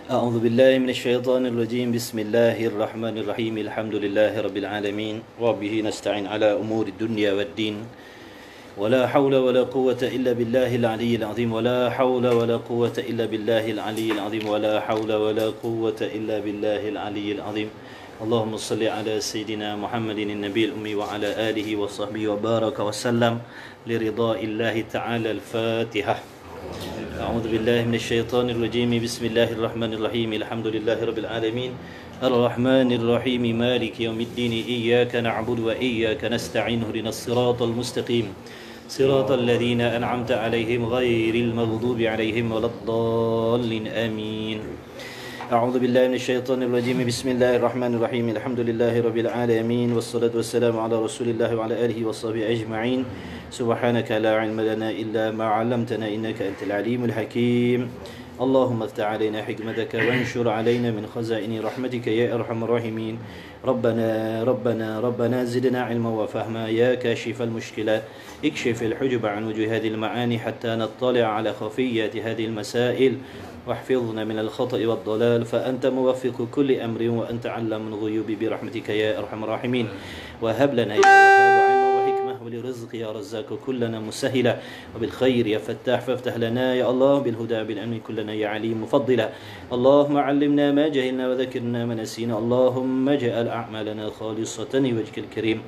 أعوذ بالله من الشيطان الرجيم بسم الله الرحمن الرحيم الحمد لله رب العالمين وبه نستعين على أمور الدنيا والدين ولا حول ولا قوة إلا بالله العلي العظيم ولا حول ولا قوة إلا بالله العلي العظيم ولا حول ولا قوة إلا بالله العلي العظيم اللهم صل على سيدنا محمد النبي الأمي وعلى آله وصحبه وبارك وسلم لرضاء الله تعالى الفاتحة أعوذ بالله من الشيطان الرجيم بسم الله الرحمن الرحيم الحمد لله رب العالمين الرحمن الرحيم مالك يوم الدين إياك نعبد وإياك نستعين اهدنا الصراط المستقيم صراط الذين أنعمت عليهم غير المغضوب عليهم ولا الضالين آمين أعوذ بالله من الشيطان الرجيم بسم الله الرحمن الرحيم الحمد لله رب العالمين والصلاة والسلام على رسول الله وعلى آله وصحبه أجمعين سبحانك لا علم لنا إلا ما علمتنا إنك أنت العليم الحكيم اللهم افتح علينا حكمتك وانشر علينا من خزائن رحمتك يا أرحم الراحمين ربنا زدنا علما وفهما يا كاشف المشكلات اكشف الحجب عن وجوه هذه المعاني حتى نطلع على خفيات هذه المسائل واحفظنا من الخطأ والضلال فأنت موفق كل أمر وأنت علام الغيوب برحمتك يا أرحم الراحمين وهب لنا يا وهاب علما وحكمة ولرزق يا رزاق كلنا مسهلا وبالخير يا فتاح فافتح لنا يا الله بالهدى بالأمن كلنا يا عليم مفضلا اللهم علمنا ما جهلنا وذكرنا ما نسينا اللهم اجعل أعمالنا خالصة لوجهك الكريم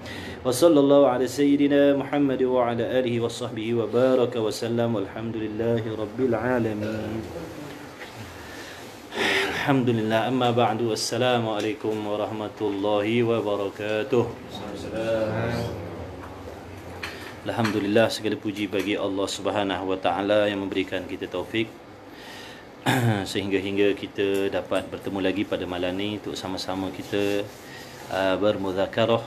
وصلى الله على سيدنا محمد وعلى آله وصحبه وبارك وسلم والحمد لله رب العالمين Alhamdulillah, amma ba'du, assalamualaikum warahmatullahi wabarakatuh. Alhamdulillah, segala puji bagi Allah Subhanahu wa taala yang memberikan kita taufik sehingga kita dapat bertemu lagi pada malam ni untuk sama-sama kita bermudzakarah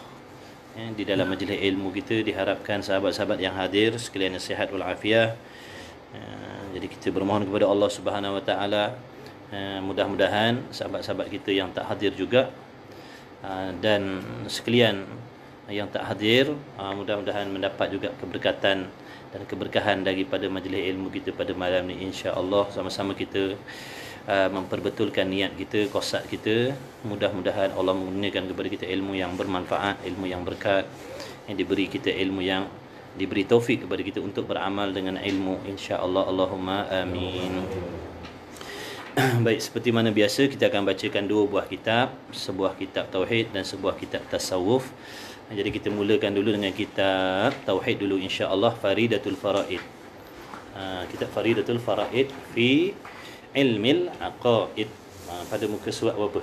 di dalam majlis ilmu kita. Diharapkan sahabat-sahabat yang hadir sekalian sihat wal afiah. Jadi kita bermohon kepada Allah Subhanahu wa taala, mudah-mudahan sahabat-sahabat kita yang tak hadir juga dan sekalian yang tak hadir mudah-mudahan mendapat juga keberkatan dan keberkahan daripada majlis ilmu kita pada malam ni, insya-Allah. Sama-sama kita memperbetulkan niat kita, qasad kita. Mudah-mudahan Allah mengurniakan kepada kita ilmu yang bermanfaat, ilmu yang berkat, yang diberi kita ilmu yang diberi taufik kepada kita untuk beramal dengan ilmu, insya-Allah. Allahumma amin. Baik, seperti mana biasa kita akan bacakan dua buah kitab, sebuah kitab tauhid dan sebuah kitab tasawuf. Jadi kita mulakan dulu dengan kitab tauhid dulu, insya-Allah. Faridatul Faraid. Kitab Faridatul Faraid fi ilmil aqaid. Pada muka surat berapa?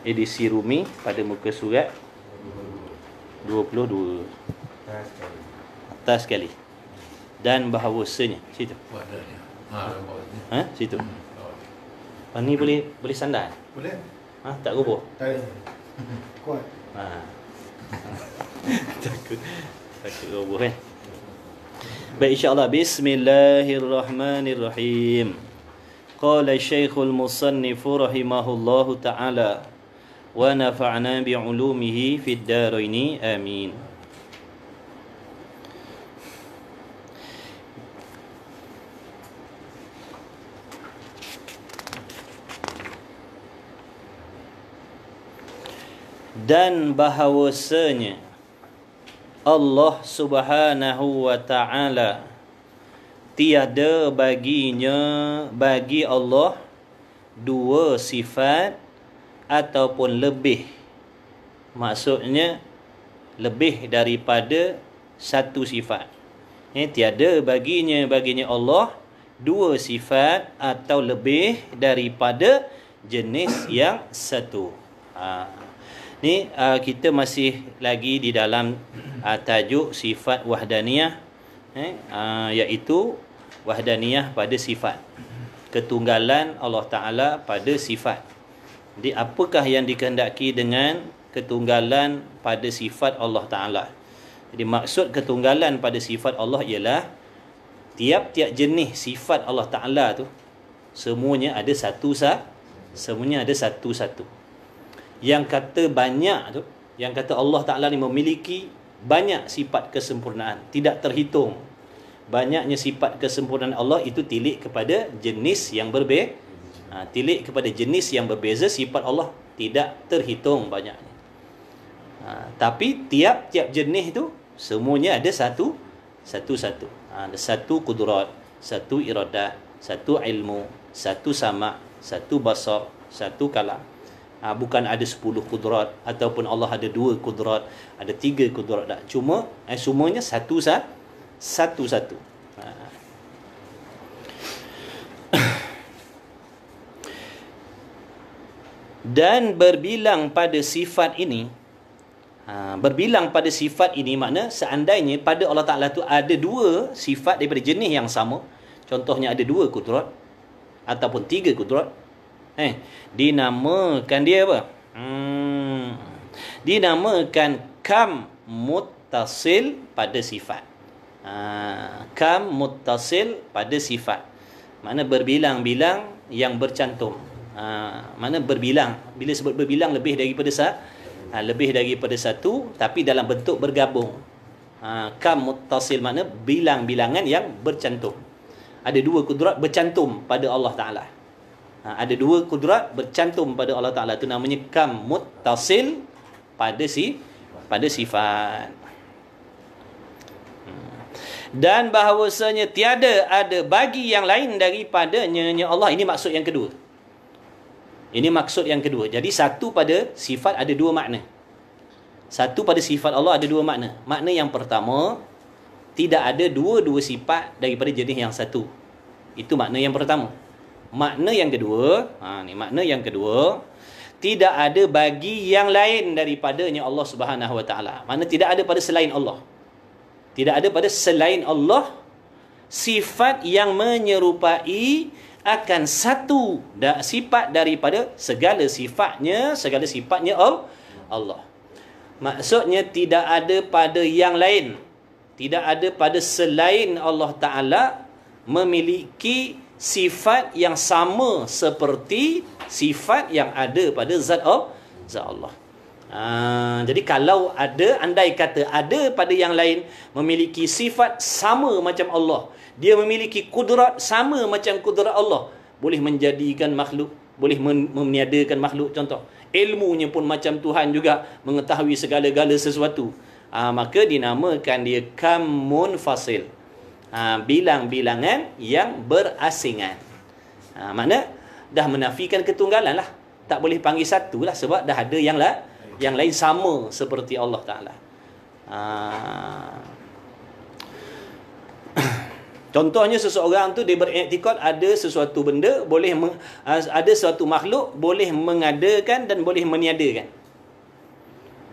22. Edisi Rumi pada muka surat 22. Atas sekali. Dan bahawasanya situ. Situ. Ni boleh sandar? Boleh. Tak roboh? Tak. Kuat. Takut roboh kan? Baik, insya-Allah. Bismillahirrahmanirrahim. Qala Syekhul Musannif rahimahullahu taala wa nafa'na bi'ulumihi fid daraini amin. Dan bahawasanya Allah Subhanahu wa ta'ala tiada bagi Allah dua sifat ataupun lebih. Maksudnya lebih daripada satu sifat. Tiada baginya Allah dua sifat atau lebih daripada jenis yang satu. Ni kita masih lagi di dalam tajuk sifat wahdaniyah, iaitu wahdaniyah pada sifat, ketunggalan Allah Ta'ala pada sifat. Jadi apakah yang dikehendaki dengan ketunggalan pada sifat Allah Ta'ala? Jadi maksud ketunggalan pada sifat Allah ialah tiap-tiap jenis sifat Allah Ta'ala tu semuanya ada satu-satu. Yang kata banyak tu, yang kata Allah Ta'ala ni memiliki banyak sifat kesempurnaan, tidak terhitung. banyaknya sifat kesempurnaan Allah itu tilik kepada jenis yang berbeza. Tilik kepada jenis yang berbeza, sifat Allah tidak terhitung banyaknya. Tapi tiap-tiap jenis itu semuanya ada satu. Ada satu kudrat, satu iradat, satu ilmu, satu sama', satu basar, satu kalam. Bukan ada 10 kudrat ataupun Allah ada 2 kudrat, ada 3 kudrat, tak. Cuma semuanya satu-satu. Dan berbilang pada sifat ini, berbilang pada sifat ini makna seandainya pada Allah Ta'ala tu ada 2 sifat daripada jenis yang sama, contohnya ada 2 kudrat ataupun 3 kudrat, dinamakan dia apa? Dinamakan kam muttasil pada sifat. Kam muttasil pada sifat. Makna berbilang-bilang yang bercantum. Makna berbilang. Bila sebut berbilang lebih daripada satu, tapi dalam bentuk bergabung. Kam muttasil makna bilang-bilangan yang bercantum. Ada 2 kudrat bercantum pada Allah Ta'ala. Ada 2 kudrat bercantum pada Allah Ta'ala. Itu namanya kam muttasil pada sifat. Dan bahawasanya tiada ada bagi yang lain daripadanya Allah. Ini maksud yang kedua. Jadi satu pada sifat ada 2 makna. Satu pada sifat Allah ada 2 makna. Makna yang pertama, tidak ada dua sifat daripada jenis yang satu. Itu makna yang pertama. Makna yang kedua, makna yang kedua, tidak ada bagi yang lain daripadanya Allah Subhanahu Wa Taala. Makna tidak ada pada selain Allah. Tidak ada pada selain Allah sifat yang menyerupai akan satu sifat daripada segala sifatnya Allah. Maksudnya tidak ada pada yang lain, tidak ada pada selain Allah Ta'ala memiliki sifat yang sama seperti sifat yang ada pada zat Allah. Jadi kalau ada, andai kata ada pada yang lain memiliki sifat sama macam Allah, dia memiliki kudrat sama macam kudrat Allah, boleh menjadikan makhluk, boleh meniadakan makhluk, contoh ilmunya pun macam Tuhan juga, mengetahui segala-gala sesuatu, maka dinamakan dia kam munfasil, bilang-bilangan yang berasingan. Makna dah menafikan ketunggalan lah, tak boleh panggil satu lah, sebab dah ada yang lain sama seperti Allah Ta'ala. Contohnya seseorang tu dia beriktikad ada sesuatu benda boleh ada suatu makhluk boleh mengadakan dan boleh meniadakan.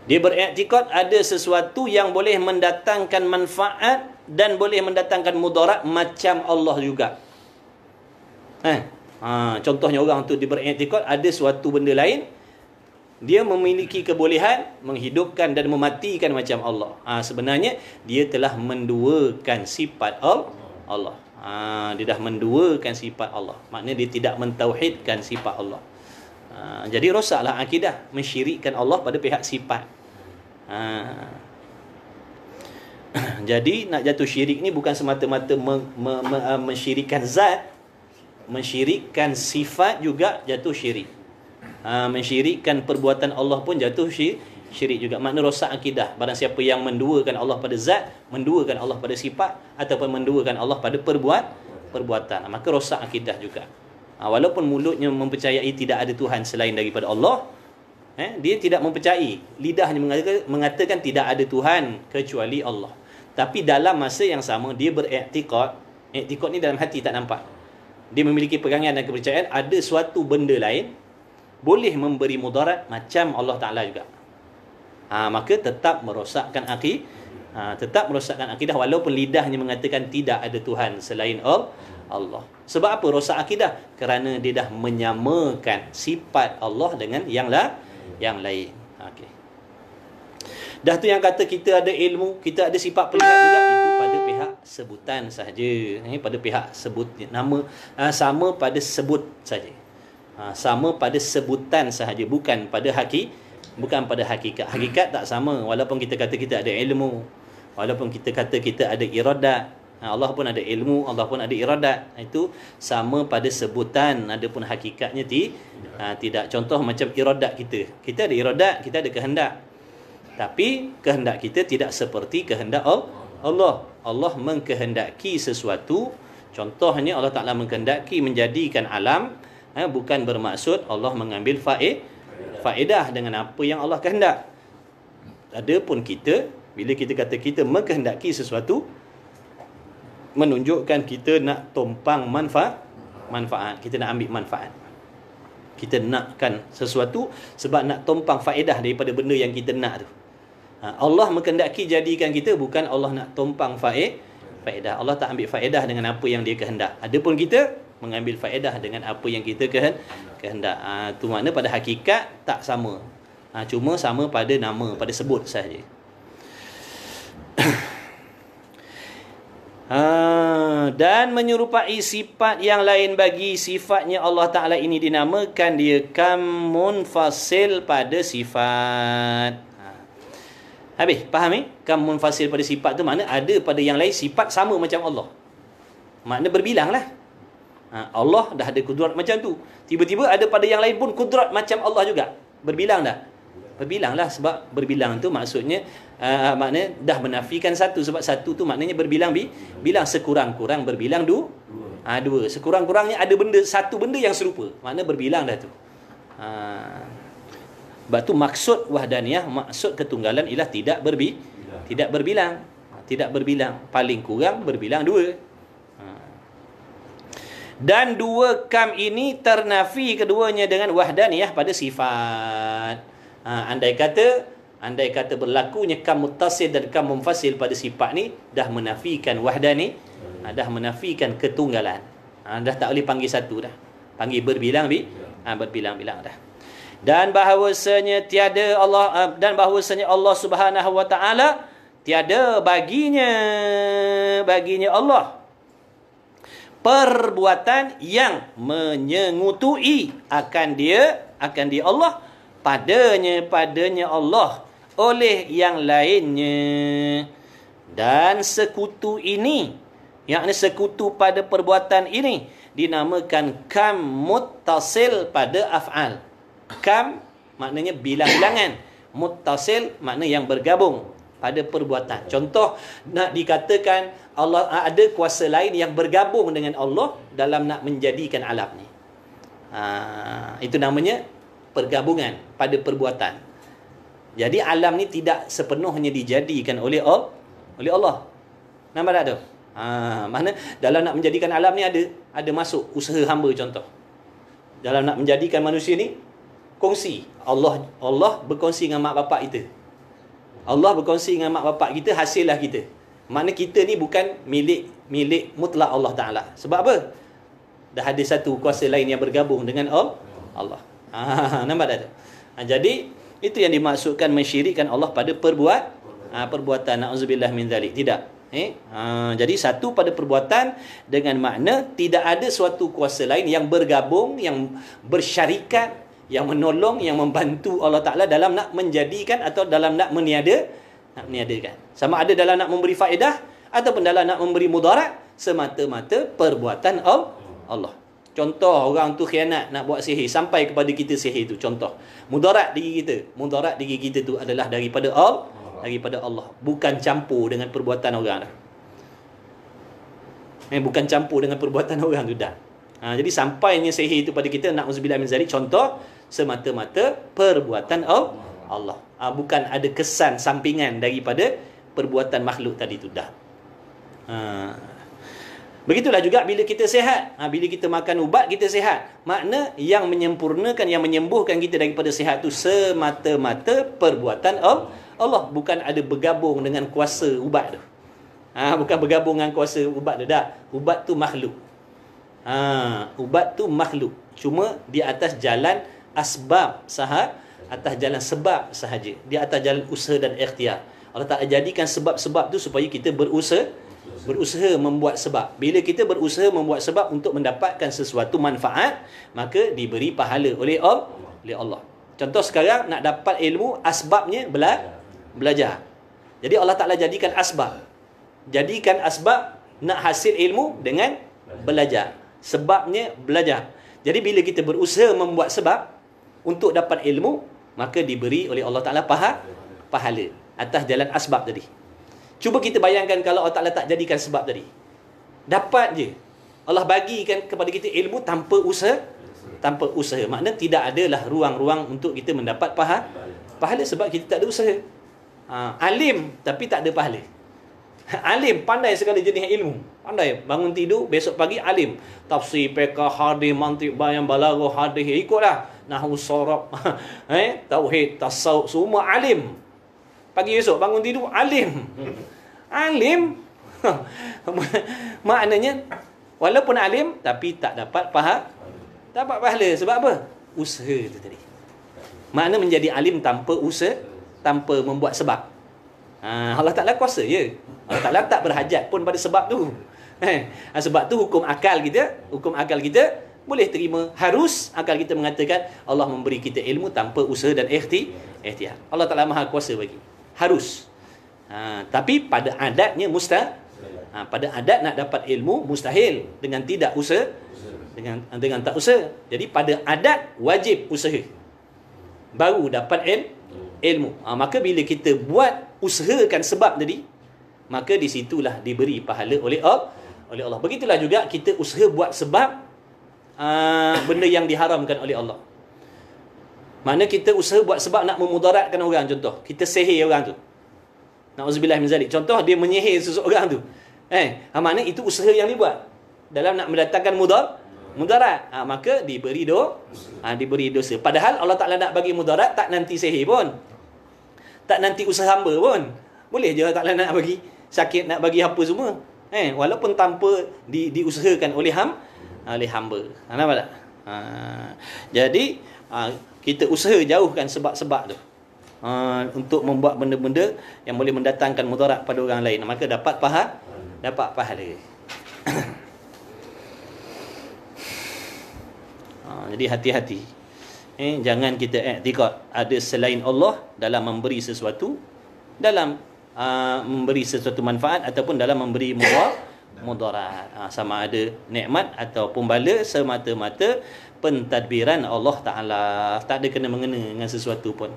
Dia beriktikad ada sesuatu yang boleh mendatangkan manfaat dan boleh mendatangkan mudarat macam Allah juga. Contohnya orang tu dia beriktikad ada suatu benda lain, dia memiliki kebolehan menghidupkan dan mematikan macam Allah. Sebenarnya dia telah menduakan sifat Allah. Dia dah menduakan sifat Allah. Maknanya dia tidak mentauhidkan sifat Allah. Jadi rosaklah akidah mensyirikkan Allah pada pihak sifat. Jadi nak jatuh syirik ni bukan semata-mata mensyirikkan zat, mensyirikkan sifat juga jatuh syirik. Mensyirikkan perbuatan Allah pun jatuh syirik juga. Makna rosak akidah. Barang siapa yang menduakan Allah pada zat, menduakan Allah pada sifat, ataupun menduakan Allah pada perbuatan, maka rosak akidah juga. Walaupun mulutnya mempercayai tidak ada Tuhan selain daripada Allah, dia tidak mempercayai, lidahnya mengatakan tidak ada Tuhan kecuali Allah. Tapi dalam masa yang sama dia beriktikad. Iktikad ni dalam hati tak nampak. Dia memiliki pegangan dan kepercayaan ada suatu benda lain boleh memberi mudarat macam Allah Ta'ala juga. Maka tetap merosakkan akidah walaupun lidahnya mengatakan tidak ada Tuhan selain Allah. Sebab apa rosak akidah? Kerana dia dah menyamakan sifat Allah dengan yang lain. Okey. Dah tu yang kata kita ada ilmu, kita ada sifat pelihat juga, itu pada pihak sebutan sahaja. Pada pihak sebut nama, sama pada sebut saja. Sama pada sebutan sahaja, bukan pada hakikat. Hakikat tak sama. Walaupun kita kata kita ada ilmu, walaupun kita kata kita ada iradat, Allah pun ada ilmu, Allah pun ada iradat. Itu sama pada sebutan, adapun hakikatnya tidak. Contoh macam iradat kita. Kita ada iradat, kita ada kehendak. Tapi kehendak kita tidak seperti kehendak Allah. Allah mengkehendaki sesuatu. Contohnya Allah Ta'ala mengkehendaki menjadikan alam, bukan bermaksud Allah mengambil faedah dengan apa yang Allah kehendak. Adapun kita, bila kita kata kita mengkehendaki sesuatu, menunjukkan kita nak tumpang manfaat. Kita nak ambil manfaat. Kita nakkan sesuatu sebab nak tumpang faedah daripada benda yang kita nak tu. Allah mengkehendaki jadikan kita, bukan Allah nak tumpang faedah. Allah tak ambil faedah dengan apa yang dia kehendak. Adapun kita mengambil faedah dengan apa yang kita kehendak. Tu makna pada hakikat tak sama. Cuma sama pada nama, pada sebut sahaja. Dan menyerupai sifat yang lain bagi sifatnya Allah Ta'ala ini dinamakan dia kam munfasil pada sifat. Habis, faham kam munfasil pada sifat tu makna ada pada yang lain sifat sama macam Allah. Makna berbilang lah. Allah dah ada kudrat macam tu, tiba-tiba ada pada yang lain pun kudrat macam Allah juga. Berbilang tak? Berbilang lah, sebab berbilang tu maksudnya makna dah menafikan satu, sebab satu tu maknanya berbilang bilang sekurang-kurang berbilang dua. Sekurang-kurangnya ada satu benda yang serupa, makna berbilang dah tu. Sebab tu maksud wahdaniyah, maksud ketunggalan ialah tidak berbilang. Tidak berbilang, paling kurang berbilang dua. Dan dua kam ini ternafi keduanya dengan wahdaniyah pada sifat. Andai kata berlakunya kam muttasil dan kam munfasil pada sifat ni, dah menafikan wahdani, dah menafikan ketunggalan. Dah tak boleh panggil satu dah. Panggil berbilang-bilang dah. Dan bahawasanya Allah Subhanahu wa taala tiada baginya Allah perbuatan yang menyengutui akan dia Allah padanya Allah oleh yang lainnya. Dan sekutu ini, yakni sekutu pada perbuatan ini, dinamakan kam muttasil pada af'al. Kam maknanya bilang-bilangan, muttasil makna yang bergabung pada perbuatan. Contoh, nak dikatakan Allah ada kuasa lain yang bergabung dengan Allah dalam nak menjadikan alam ni. Itu namanya pergabungan pada perbuatan. Jadi alam ni tidak sepenuhnya dijadikan oleh Allah. Nampak tak tu? Mana dalam nak menjadikan alam ni ada masuk usaha hamba. Contoh, dalam nak menjadikan manusia ni, kongsi. Allah berkongsi dengan mak bapak kita. Allah berkongsi dengan mak bapak kita, hasillah kita. Makna kita ni bukan milik mutlak Allah Ta'ala. Sebab apa? Dah ada satu kuasa lain yang bergabung dengan Allah. Nampak tak? Jadi itu yang dimaksudkan mensyirikkan Allah pada perbuatan. Na'udzubillah min zalik. Tidak. Jadi satu pada perbuatan dengan makna tidak ada suatu kuasa lain yang bergabung, yang bersyarikat, yang menolong, yang membantu Allah Ta'ala dalam nak menjadikan atau dalam nak meniadakan. Sama ada dalam nak memberi faedah ataupun dalam nak memberi mudarat, semata-mata perbuatan Allah. Contoh, orang tu khianat nak buat sihir sampai kepada kita sihir tu. Contoh, mudarat diri kita tu adalah daripada Allah, bukan campur dengan perbuatan orang dah. Bukan campur dengan perbuatan orang tu dah. Jadi sampainya sihir itu pada kita, na'udzubillah min zalik, contoh semata-mata perbuatan Allah. Bukan ada kesan sampingan daripada perbuatan makhluk tadi tu dah. Begitulah juga bila kita sihat. Bila kita makan ubat, kita sihat. Makna yang menyempurnakan, yang menyembuhkan kita daripada sihat tu semata-mata perbuatan Allah. Bukan ada bergabung dengan kuasa ubat tu. Bukan bergabung dengan kuasa ubat tu. Dah. Ubat tu makhluk. Ubat tu makhluk. Cuma di atas jalan asbab atas jalan sebab sahaja. Di atas jalan usaha dan ikhtiar. Allah tak jadikan sebab-sebab tu supaya kita berusaha membuat sebab. Bila kita berusaha membuat sebab untuk mendapatkan sesuatu manfaat, maka diberi pahala oleh Allah. Contoh sekarang nak dapat ilmu, asbabnya belajar. Jadi Allah Ta'ala jadikan asbab. Jadikan asbab Nak hasil ilmu dengan belajar. Sebabnya belajar. Jadi bila kita berusaha membuat sebab untuk dapat ilmu, maka diberi oleh Allah Ta'ala pahala atas jalan asbab tadi. Cuba kita bayangkan kalau Allah Ta'ala tak jadikan sebab tadi. Dapat je. Allah bagikan kepada kita ilmu tanpa usaha. Tanpa usaha. Maknanya tidak adalah ruang-ruang untuk kita mendapat pahala sebab kita tak ada usaha. Alim tapi tak ada pahala. Alim, pandai segala jenis ilmu. Pandai, bangun tidur, besok pagi alim. Tafsir, fiqh, hadis, mantiq, bayan, balaghah, hadis, ikutlah. Nahwu, saraf, tauhid, tasawuf, semua alim. Pagi esok bangun tidur, alim. Alim. Maknanya, walaupun alim, tapi tak dapat pahala. Sebab apa? Usaha tu tadi. Makna menjadi alim tanpa usaha, tanpa membuat sebab. Allah Ta'ala kuasa je. Allah Ta'ala tak berhajat pun pada sebab tu. Sebab tu hukum akal kita boleh terima. Harus akal kita mengatakan Allah memberi kita ilmu tanpa usaha dan ikhtiar. Allah Ta'ala maha kuasa bagi. Harus. Tapi pada adatnya pada adat nak dapat ilmu mustahil dengan tidak usaha, dengan tak usaha. Jadi pada adat wajib usaha baru dapat ilmu. Maka bila kita buat, usahakan sebab tadi, maka di situlah diberi pahala oleh Allah. Begitulah juga kita usaha buat sebab benda yang diharamkan oleh Allah. Mana kita usaha buat sebab nak memudaratkan orang. Contoh, kita sihir orang tu. Na'udzubillah min zalik. Contoh, dia menyihir seseorang tu. Mana itu usaha yang dibuat dalam nak mendatangkan mudarat. Maka diberi dosa. Padahal Allah Ta'ala nak bagi mudarat, tak nanti sihir pun, tak nanti usaha hamba pun. Boleh je Allah Ta'ala nak bagi sakit, nak bagi apa semua. Walaupun tanpa diusahakan oleh hamba. Nampak tak? Jadi, kita usaha jauhkan sebab-sebab tu. Untuk membuat benda-benda yang boleh mendatangkan mudarat pada orang lain. Maka dapat pahala. Jadi hati-hati. Jangan kita i'tikad ada selain Allah dalam memberi sesuatu, dalam memberi sesuatu manfaat ataupun dalam memberi mudarat. Sama ada nikmat ataupun bala, semata-mata pentadbiran Allah Ta'ala. Tak ada kena-mengena dengan sesuatu pun.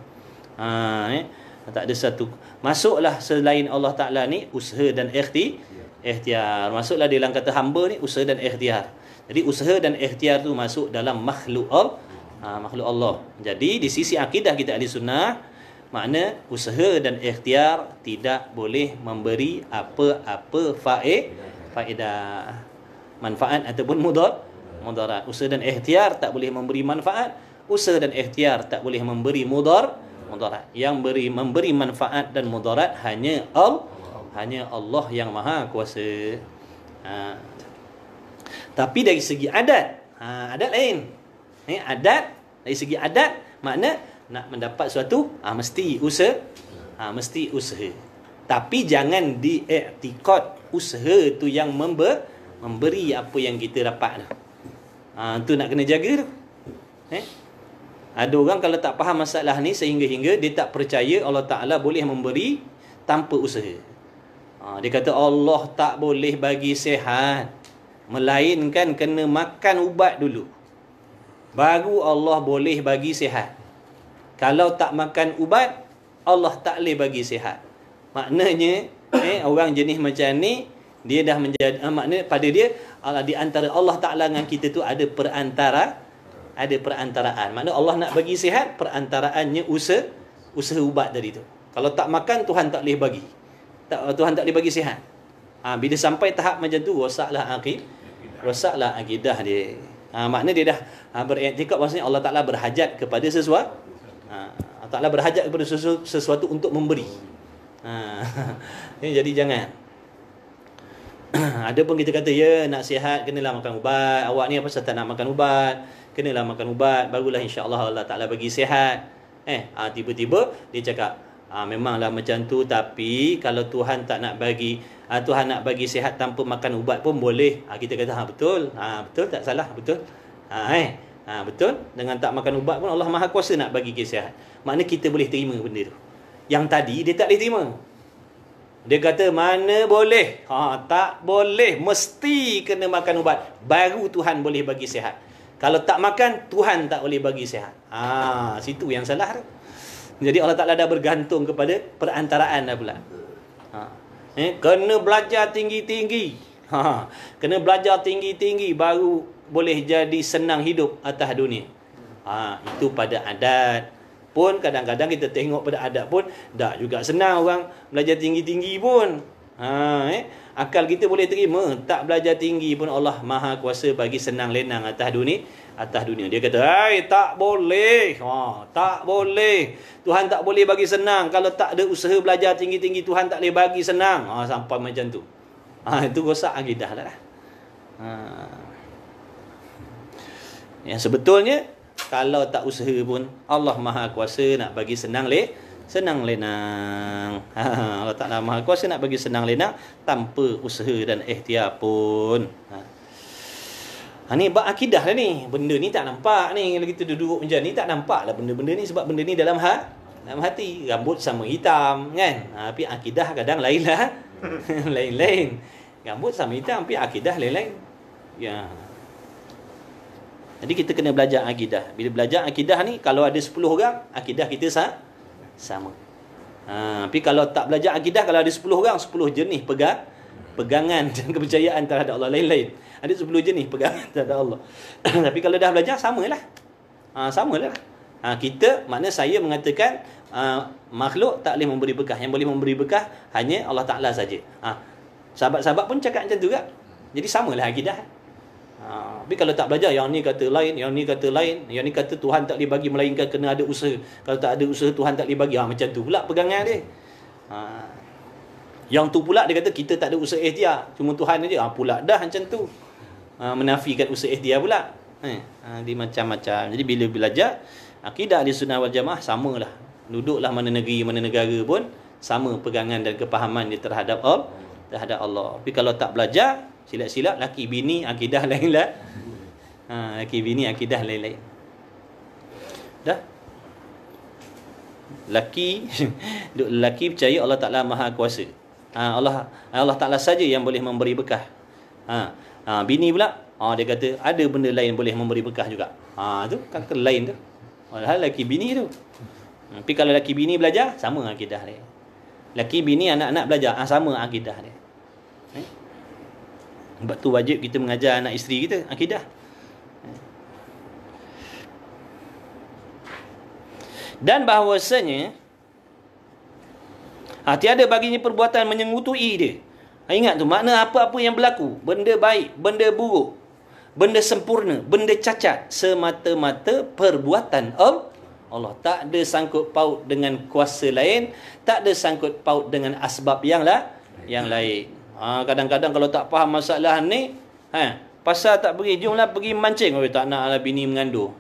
Tak ada satu. Masuklah selain Allah Ta'ala ni usaha dan ikhtiar. Masuklah dalam kata hamba ni usaha dan ikhtiar. Jadi usaha dan ikhtiar tu masuk dalam makhluk Allah. Jadi di sisi akidah kita ahli sunnah, makna usaha dan ikhtiar tidak boleh memberi apa-apa faedah, manfaat ataupun mudarat. Usaha dan ikhtiar tak boleh memberi manfaat. Usaha dan ikhtiar tak boleh memberi mudarat. Yang memberi manfaat dan mudarat hanya Allah yang maha kuasa. Tapi dari segi adat, adat lain. Adat, dari segi adat, makna nak mendapat sesuatu, mesti usaha. Tapi jangan diiktikad usaha tu yang memberi apa yang kita dapat. Tu nak kena jaga tu. Ada orang kalau tak faham masalah ni sehingga dia tak percaya Allah Ta'ala boleh memberi tanpa usaha. Dia kata Allah tak boleh bagi sihat, melainkan kena makan ubat dulu, baru Allah boleh bagi sihat. Kalau tak makan ubat, Allah tak boleh bagi sihat. Maknanya orang jenis macam ni, dia dah menjadi makna pada dia di antara Allah Ta'ala dengan kita tu ada perantaraan. Makna Allah nak bagi sihat, perantaraannya usaha ubat tadi tu. Kalau tak makan, Tuhan tak boleh bagi. Tuhan tak boleh bagi sihat. Bila sampai tahap macam tu, rosaklah akidah dia. Makna dia dah beriktikad maksudnya Allah Ta'ala berhajat kepada sesuatu. Allah Ta'ala berhajat kepada sesuatu untuk memberi. Jadi jangan. Ada pun kita kata, ya nak sihat kenalah makan ubat. Awak ni apa pasal tak nak makan ubat? Kenalah makan ubat, barulah insya-Allah Allah Ta'ala bagi sihat. Tiba-tiba dia cakap, memanglah macam tu, tapi kalau Tuhan tak nak bagi, Tuhan nak bagi sihat tanpa makan ubat pun boleh. Kita kata betul. Betul, tak salah, betul. Betul. Dengan tak makan ubat pun Allah Maha Kuasa nak bagi kita sihat. Makna kita boleh terima benda tu. Yang tadi dia tak boleh terima. Dia kata mana boleh. Tak boleh. Mesti kena makan ubat. Baru Tuhan boleh bagi sihat. Kalau tak makan, Tuhan tak boleh bagi sihat. Situ yang salah tu. Jadi Allah Ta'ala dah bergantung kepada perantaraan dah pula. Kena belajar tinggi-tinggi. Kena belajar tinggi-tinggi baru boleh jadi senang hidup atas dunia. Itu pada adat. Pun kadang-kadang kita tengok pada adat pun tak juga senang orang belajar tinggi-tinggi pun. Akal kita boleh terima. Tak belajar tinggi pun Allah Maha Kuasa bagi senang lenang atas dunia. Dia kata, tak boleh. Tak boleh. Tuhan tak boleh bagi senang. Kalau tak ada usaha belajar tinggi-tinggi, Tuhan tak boleh bagi senang. Sampai macam tu. Itu rosak akidah lah. Yang sebetulnya, kalau tak usaha pun Allah Maha Kuasa nak bagi senang lenang. Allah Ta'ala Maha Kuasa nak bagi senang lenang tanpa usaha dan ikhtiar pun. Ni bab akidah lah ni. Benda ni tak nampak ni. Kalau kita duduk macam ni tak nampak lah benda-benda ni. Sebab benda ni dalam hati. Rambut sama hitam kan. Tapi akidah kadang lain lah. Lain-lain. Rambut sama hitam tapi akidah lain-lain. Ya. Jadi kita kena belajar akidah. Bila belajar akidah ni, kalau ada 10 orang, akidah kita sama. Tapi kalau tak belajar akidah, kalau ada 10 orang, 10 jenis pegangan dan kepercayaan terhadap Allah lain-lain. Ada 10 jenis pegangan terhadap Allah. Tapi kalau dah belajar, samalah. Samalah. Kita, makna saya mengatakan, makhluk tak boleh memberi bekah. Yang boleh memberi bekah hanya Allah Ta'ala saja. Sahabat-sahabat pun cakap macam tu juga. Jadi samalah akidah. Tapi kalau tak belajar, yang ni kata lain, yang ni kata lain, yang ni kata Tuhan tak boleh bagi melainkan kena ada usaha. Kalau tak ada usaha, Tuhan tak boleh bagi. Macam tu pula pegangan dia. Yang tu pula dia kata kita tak ada usaha ikhtiar, cuma Tuhan aja. Pula dah macam tu. Menafikan usaha ikhtiar pula. Dia macam-macam. Jadi bila belajar akidah Ahlussunnah wal Jamaah, samalah. Duduklah mana negeri, mana negara pun sama pegangan dan kepahaman dia terhadap Allah. Tapi kalau tak belajar, silap-silap laki bini akidah lain-lain. Laki bini akidah lain-lain. Dah? Laki percaya Allah Ta'ala Maha Kuasa. Allah Ta'ala saja yang boleh memberi bekah. Bini pula, dia kata ada benda lain boleh memberi bekah juga. Tu kan lain tu. Padahal laki bini tu. Tapi kalau laki bini belajar, sama akidah dia. Laki bini anak-anak belajar, sama akidah dia. Sebab tu wajib kita mengajar anak isteri kita akidah. Dan bahawasanya tiada baginya perbuatan menyengutui dia. Ingat tu, makna apa-apa yang berlaku, benda baik, benda buruk, benda sempurna, benda cacat, semata-mata perbuatan Allah. Tak ada sangkut paut dengan kuasa lain, tak ada sangkut paut dengan asbab yang lain. Kadang-kadang kalau tak faham masalah ni, pasal tak pergi, jomlah pergi mancing. Tak nak lah bini mengandung.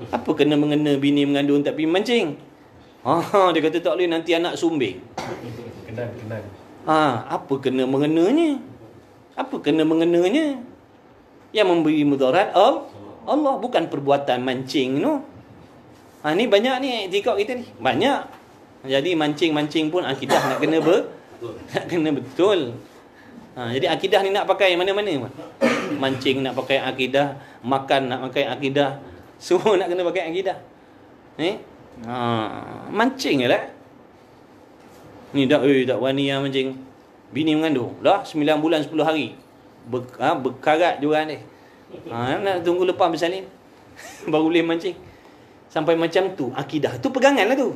Apa kena mengena bini mengandung tak pergi mancing? Dia kata tak boleh, nanti anak sumbing. Kenal. Apa kena mengenanya? Apa kena mengenanya? Yang memberi mudarat Allah, bukan perbuatan mancing tu. Ni banyak ni etikad kita ni. Banyak. Jadi mancing-mancing pun akidah nak kena nak kena betul. Jadi akidah ni nak pakai mana-mana. Mancing nak pakai akidah, makan nak pakai akidah, semua nak kena pakai akidah. Mancing je lah. Ni tak wani yang mancing. Bini mengandung. Dah 9 bulan 10 hari. Berkarat juga ni. Nak tunggu lepas bersalin. Baru boleh mancing. Sampai macam tu. Akidah tu pegangan lah tu.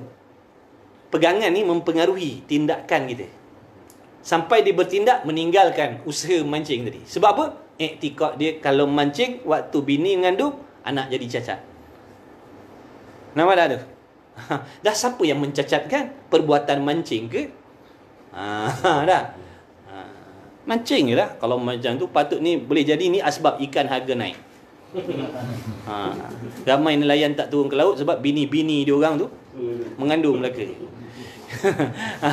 Pegangan ni mempengaruhi tindakan kita. Sampai dia bertindak meninggalkan usaha mancing tadi. Sebab apa? Iktikad dia kalau mancing waktu bini mengandung, anak jadi cacat. Nampak dah tu? Dah siapa yang mencacatkan? Perbuatan mancing ke? Dah. Mancing je lah. Kalau macam tu patut ni boleh jadi ni asbab ikan harga naik. Ramai nelayan tak turun ke laut sebab bini-bini diorang tu mengandung mereka.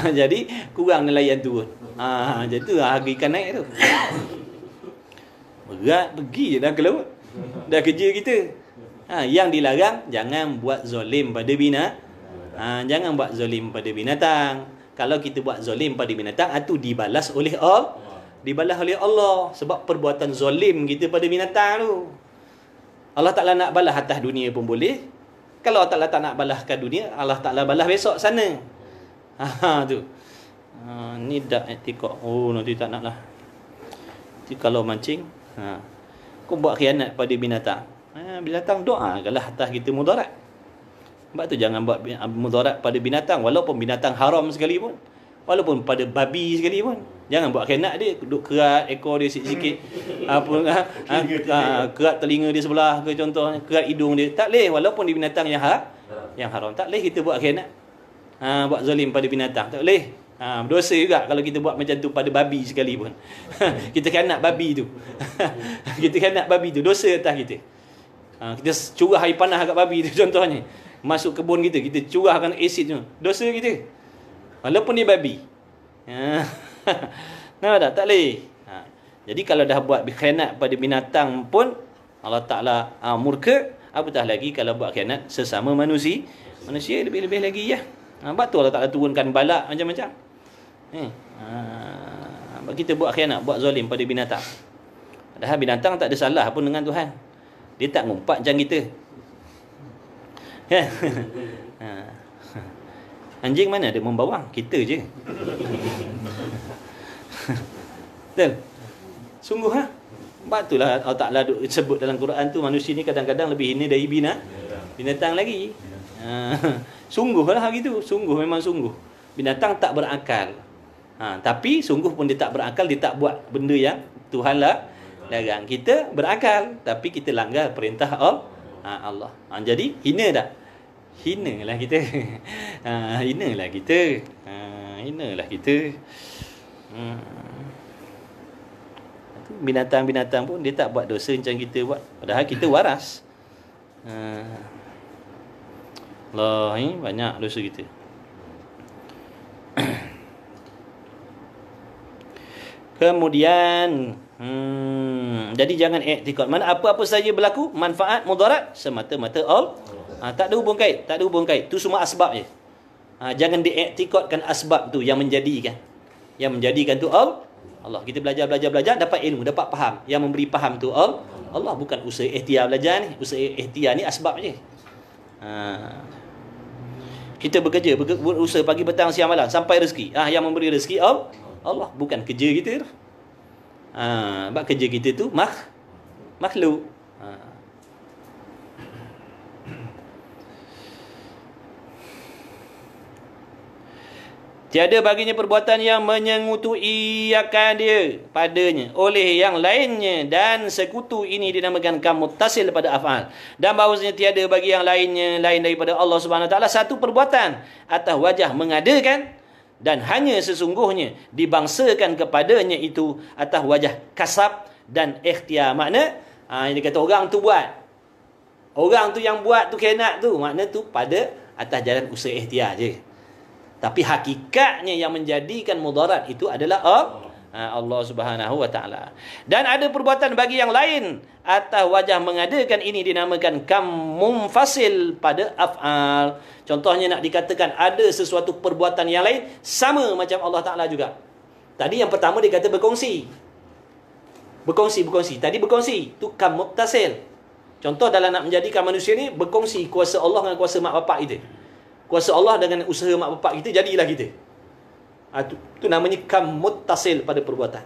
Jadi kurang nelayan turun. Jadi tu harga ikan naik tu. Berat pergi je dah ke laut. Dah kerja kita. Yang dilarang jangan buat zalim pada jangan buat zalim pada binatang. Kalau kita buat zalim pada binatang, itu dibalas oleh Allah. Dibalas oleh Allah sebab perbuatan zalim kita pada binatang tu. Allah Ta'ala nak balas atas dunia pun boleh. Kalau Allah Ta'ala tak nak balas kat dunia, Allah Ta'ala balas besok sana. Tu. Ni dak etikok. Oh, nanti tak nak lah. Nanti kalau mancing, kau buat khianat pada binatang. Binatang doakanlah atas kita mudarat. Sebab tu jangan buat mudarat pada binatang, walaupun binatang haram sekalipun, walaupun pada babi sekalipun. Jangan buat khianat dia, duduk kerat ekor dia sikit-sikit, kerat telinga dia sebelah ke contohnya, kerat hidung dia. Tak boleh, walaupun di binatang yang haram. Tak boleh kita buat khianat. Buat zalim pada binatang, tak boleh. Berdosa juga kalau kita buat macam tu pada babi sekalipun. Kita khianat babi tu. Kita khianat babi tu, dosa atas kita. Kita curah air panas kat babi tu contohnya. Masuk kebun kita curahkan asid tu. Dosa kita. Walaupun dia babi. Nampak tak? Tak boleh. Jadi kalau dah buat khianat pada binatang pun Allah Ta'ala murka, apatah lagi kalau buat khianat sesama manusia. Manusia lebih-lebih lagi ya. Sebab tu Allah Ta'ala turunkan balak macam-macam. Kita buat khianat, buat zalim pada binatang. Padahal binatang tak ada salah pun dengan Tuhan. Dia tak ngumpat macam kita. Kan? Anjing mana ada membawang? Kita je. Betul? Sungguh Sebab itulah Allah Ta'ala sebut dalam Quran tu, manusia ni kadang-kadang lebih hina dari binatang lagi. Sungguhlah gitu. Sungguh, memang sungguh. Binatang tak berakal. Tapi sungguh pun dia tak berakal, dia tak buat benda yang Tuhan larang. Kita berakal, tapi kita langgar perintah Allah. Jadi hina tak? Hinalah kita. Hinalah kita. Hinalah kita. Binatang-binatang pun dia tak buat dosa macam kita buat. Padahal kita waras. Allah, banyak dosa kita. Kemudian jadi jangan i'tikad. Mana apa-apa saja berlaku, manfaat, mudarat semata-mata Allah. Tak ada hubung kait, tak ada hubung kait. Tu semua asbab je. Jangan diiktikadkan asbab tu yang menjadikan. Yang menjadikan tu Allah. Kita belajar dapat ilmu, dapat faham. Yang memberi faham tu Allah, bukan usaha ikhtiar belajar ni. Usaha ikhtiar ni asbab je. Kita bekerja, berusaha pagi, petang, siang, malam sampai rezeki. Yang memberi rezeki Allah, bukan kerja kita tu. Sebab kerja kita tu makhluk. Tiada baginya perbuatan yang menyengutuiakan dia padanya oleh yang lainnya, dan sekutu ini dinamakan muttasil pada af'al. Dan bahawasanya tiada bagi yang lainnya lain daripada Allah Subhanahu Wa Taala satu perbuatan atas wajah mengadakan, dan hanya sesungguhnya dibangsakan kepadanya itu atas wajah kasab dan ikhtiar. Makna yang dia kata orang tu buat, orang tu yang buat tu khianat tu, makna tu pada atas jalan usaha ikhtiar je. Tapi hakikatnya yang menjadikan mudarat itu adalah Allah Subhanahu Wa Taala. Dan ada perbuatan bagi yang lain atas wajah mengadakan, ini dinamakan kam munfasil pada af'al. Contohnya nak dikatakan ada sesuatu perbuatan yang lain sama macam Allah Taala juga. Tadi yang pertama dia kata berkongsi. Berkongsi. Tadi berkongsi tu kam muttasil. Contoh dalam nak menjadikan manusia ni berkongsi kuasa Allah dengan kuasa mak bapak kita. Kuasa Allah dengan usaha mak bapak kita, jadilah kita. Itu namanya kam muttasil pada perbuatan.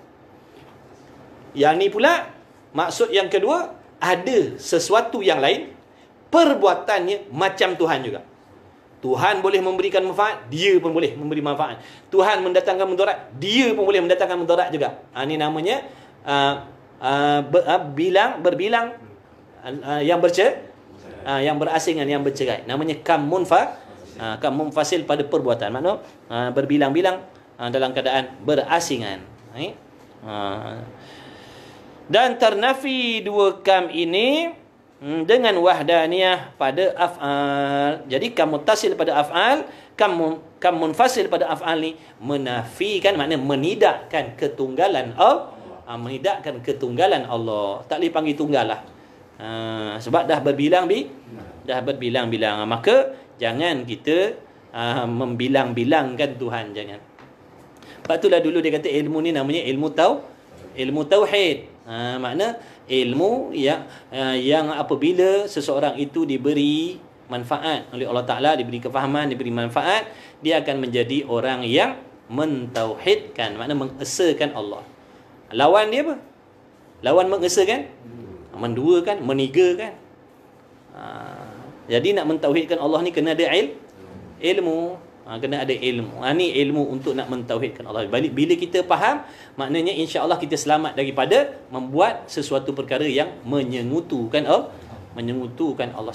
Yang ni pula maksud yang kedua, ada sesuatu yang lain perbuatannya macam Tuhan juga. Tuhan boleh memberikan manfaat, dia pun boleh memberi manfaat. Tuhan mendatangkan mudarat, dia pun boleh mendatangkan mudarat juga. Ini namanya berbilang yang yang berasingan, yang bercerai. Namanya kam munfasil pada perbuatan. Makna berbilang-bilang dalam keadaan berasingan. Dan ternafi dua kam ini dengan wahdaniyah pada af'al. Jadi kam muttasil pada af'al, kam munfasil pada af'al ni menafikan, makna menidakkan ketunggalan Allah. Menidakkan ketunggalan Allah. Tak boleh panggil tunggal lah. Sebab dah berbilang-bilang. Maka jangan kita membilang-bilangkan Tuhan, jangan. Sebab itulah dulu dia kata ilmu ni namanya ilmu tauhid. Makna ilmu yang apabila seseorang itu diberi manfaat oleh Allah Ta'ala, diberi kefahaman, diberi manfaat, dia akan menjadi orang yang mentauhidkan, makna mengesakan Allah. Lawan dia apa? Lawan mengesakan, menduakan, menigakan. Jadi nak mentauhidkan Allah ni kena ada ilmu. Kena ada ilmu. Ni ilmu untuk nak mentauhidkan Allah. Bila kita faham, maknanya insya-Allah kita selamat daripada membuat sesuatu perkara yang menyengutukan Allah.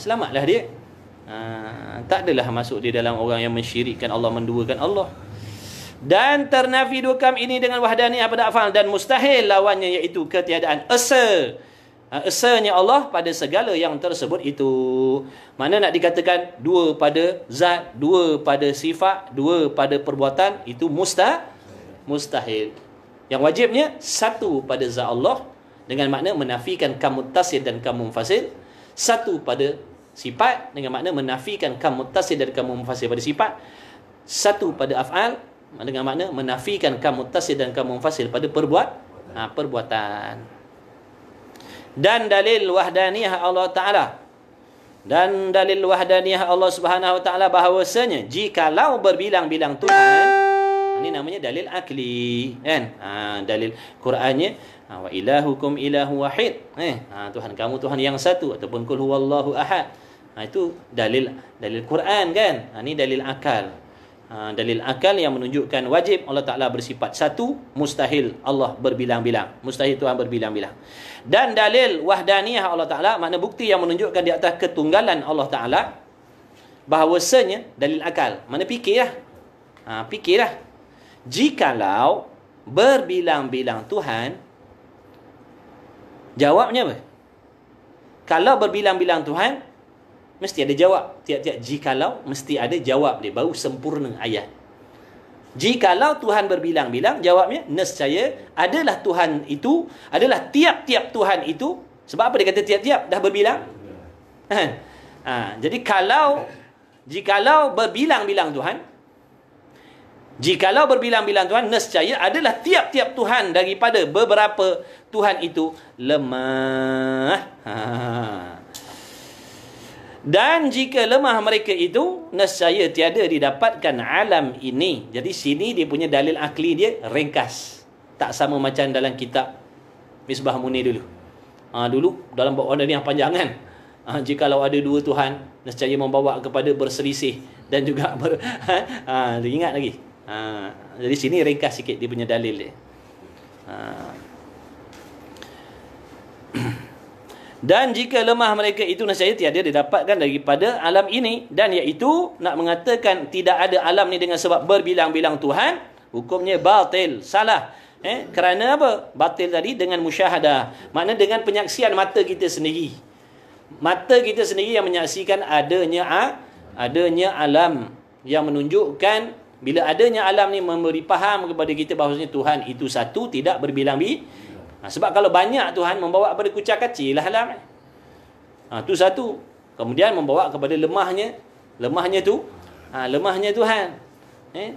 Selamatlah dia. Tak adalah masuk dia dalam orang yang mensyirikkan Allah, menduakan Allah. Dan ternafi dukam ini dengan wahdaniyah pada afal, dan mustahil lawannya iaitu ketiadaan esanya Allah pada segala yang tersebut itu. Mana nak dikatakan dua pada zat, dua pada sifat, dua pada perbuatan, itu mustahil. Yang wajibnya satu pada zat Allah, dengan makna menafikan kam muttasil dan kam munfasil. Satu pada sifat, dengan makna menafikan kam muttasil dan kam munfasil pada sifat. Satu pada af'al, dengan makna menafikan kam muttasil dan kam munfasil pada perbuatan. Dan dalil wahdaniyah Allah Ta'ala, dan dalil wahdaniyah Allah Subhanahu Wa Ta'ala bahawasanya jikalau berbilang-bilang Tuhan, ini namanya dalil akli, kan? Dalil Qurannya wa ilahukum ilahu wahid, Tuhan kamu Tuhan yang satu, ataupun qul huwallahu ahad. Itu dalil Quran, kan? Ini dalil akal. Dalil akal yang menunjukkan wajib Allah Ta'ala bersifat satu, mustahil Allah berbilang-bilang, mustahil Tuhan berbilang-bilang. Dan dalil wahdaniyah Allah Ta'ala, makna bukti yang menunjukkan di atas ketunggalan Allah Ta'ala, bahawasanya dalil akal, mana fikirlah. Fikirlah, jikalau berbilang-bilang Tuhan, jawabnya apa? Kalau berbilang-bilang Tuhan, mesti ada jawab. Tiap-tiap jikalau mesti ada jawab dia, baru sempurna ayat. Jikalau Tuhan berbilang-bilang, jawabnya nescaya adalah Tuhan itu, adalah tiap-tiap Tuhan itu. Sebab apa dia kata tiap-tiap? Dah berbilang. Jadi jikalau berbilang-bilang Tuhan, jikalau berbilang-bilang Tuhan, nescaya adalah tiap-tiap Tuhan daripada beberapa Tuhan itu lemah. Dan jika lemah mereka itu, nescaya tiada didapatkan alam ini. Jadi sini dia punya dalil akli dia ringkas, tak sama macam dalam kitab Misbah Munir dulu. Dulu dalam bab wahdaniyah panjang, kan? Jikalau ada dua Tuhan, nescaya membawa kepada berselisih dan juga ingat lagi. Jadi sini ringkas sikit dia punya dalil dia. Dan jika lemah mereka itu, nescaya tiada didapatkan daripada alam ini. Dan iaitu nak mengatakan tidak ada alam ni dengan sebab berbilang-bilang Tuhan, hukumnya batil, salah. Kerana apa? Batil tadi dengan musyahadah, makna dengan penyaksian mata kita sendiri. Mata kita sendiri yang menyaksikan adanya alam, yang menunjukkan bila adanya alam ni memberi faham kepada kita bahawasanya Tuhan itu satu, tidak berbilang-bilang. Sebab kalau banyak Tuhan membawa kepada kucar kacir lah alam. Itu satu. Kemudian membawa kepada lemahnya Tuhan.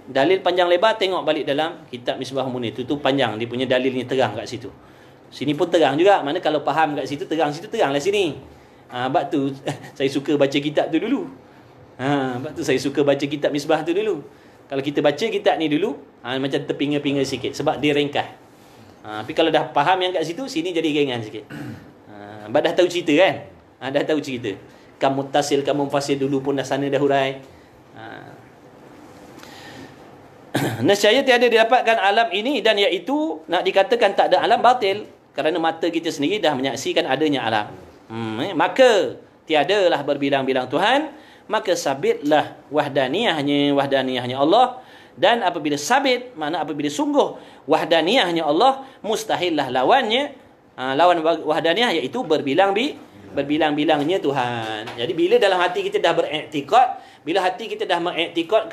Dalil panjang lebar, tengok balik dalam kitab Misbah Munir. Itu panjang, dia punya dalilnya terang kat situ. Sini pun terang juga. Mana kalau faham kat situ, teranglah sini. Sebab tu saya suka baca kitab tu dulu. Sebab tu saya suka baca kitab Misbah tu dulu. Kalau kita baca kitab ni dulu, macam terpinga-pinga sikit sebab dia ringkas. Tapi kalau dah faham yang kat situ, sini jadi ringan sikit. Sebab dah tahu cerita, kan? Dah tahu cerita. Kam muttasil, kam munfasil dulu pun dah sana dah hurai. Nescaya tiada didapatkan alam ini, dan iaitu nak dikatakan tak ada alam, batil. Kerana mata kita sendiri dah menyaksikan adanya alam. Maka tiadalah berbilang-bilang Tuhan, maka sabitlah wahdaniyahnya Allah. Dan apabila sabit, makna apabila sungguh wahdaniyahnya Allah, mustahillah lawannya, lawan wahdaniyah iaitu berbilang-bilangnya Tuhan. Jadi bila dalam hati kita dah beriktikad, bila hati kita dah mengiktikadkan